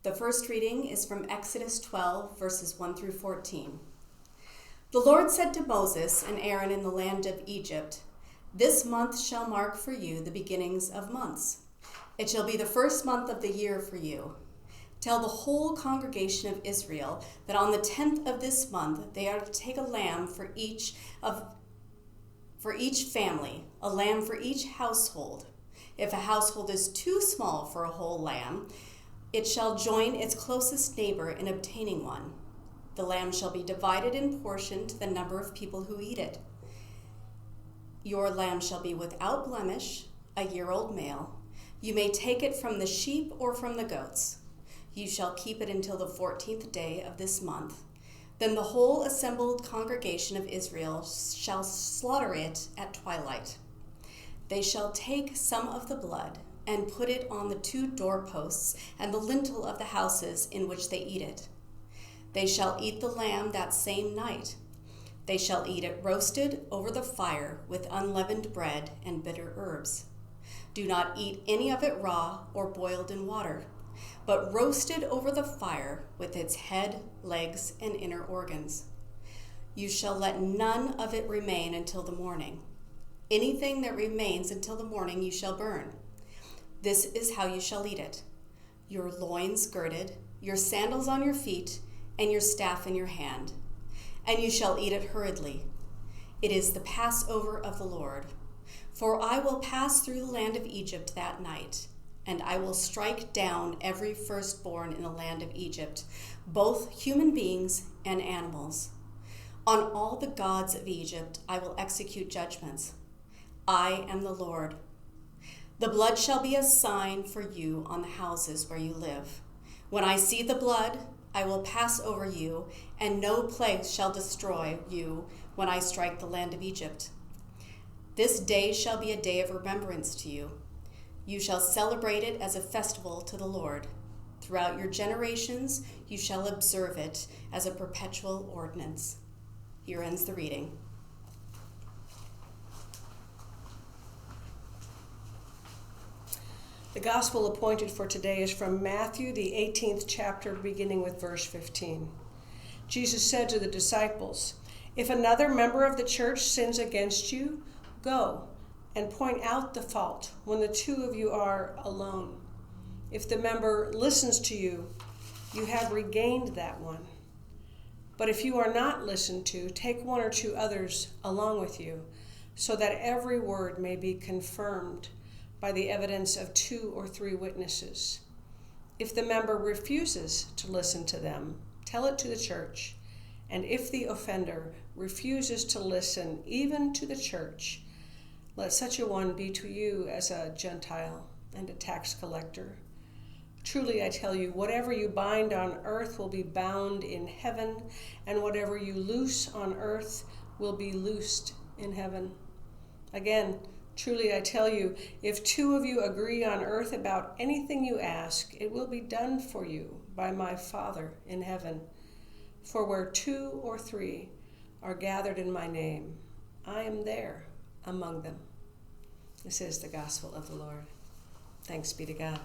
The first reading is from Exodus 12, verses 1 through 14. The Lord said to Moses and Aaron in the land of Egypt, "This month shall mark for you the beginnings of months. It shall be the first month of the year for you. Tell the whole congregation of Israel that on the 10th of this month they are to take a lamb for each family, a lamb for each household. If a household is too small for a whole lamb, it shall join its closest neighbor in obtaining one. The lamb shall be divided in portion to the number of people who eat it. Your lamb shall be without blemish, a year-old male. You may take it from the sheep or from the goats. You shall keep it until the 14th day of this month. Then the whole assembled congregation of Israel shall slaughter it at twilight. They shall take some of the blood and put it on the 2 doorposts and the lintel of the houses in which they eat it. They shall eat the lamb that same night. They shall eat it roasted over the fire with unleavened bread and bitter herbs. Do not eat any of it raw or boiled in water, but roasted over the fire with its head, legs, and inner organs. You shall let none of it remain until the morning. Anything that remains until the morning you shall burn. This is how you shall eat it: your loins girded, your sandals on your feet, and your staff in your hand. And you shall eat it hurriedly. It is the Passover of the Lord. For I will pass through the land of Egypt that night, and I will strike down every firstborn in the land of Egypt, both human beings and animals. On all the gods of Egypt I will execute judgments. I am the Lord. The blood shall be a sign for you on the houses where you live. When I see the blood, I will pass over you, and no plague shall destroy you when I strike the land of Egypt. This day shall be a day of remembrance to you. You shall celebrate it as a festival to the Lord. Throughout your generations, you shall observe it as a perpetual ordinance." Here ends the reading. The gospel appointed for today is from Matthew, the 18th chapter, beginning with verse 15. Jesus said to the disciples, "If another member of the church sins against you, go and point out the fault when the 2 of you are alone. If the member listens to you, you have regained that one. But if you are not listened to, take 1 or 2 others along with you, so that every word may be confirmed by the evidence of 2 or 3 witnesses. If the member refuses to listen to them, tell it to the church. And if the offender refuses to listen even to the church, let such a one be to you as a Gentile and a tax collector. Truly I tell you, whatever you bind on earth will be bound in heaven, and whatever you loose on earth will be loosed in heaven. Again, truly I tell you, if 2 of you agree on earth about anything you ask, it will be done for you by my Father in heaven. For where 2 or 3 are gathered in my name, I am there among them." This is the gospel of the Lord. Thanks be to God.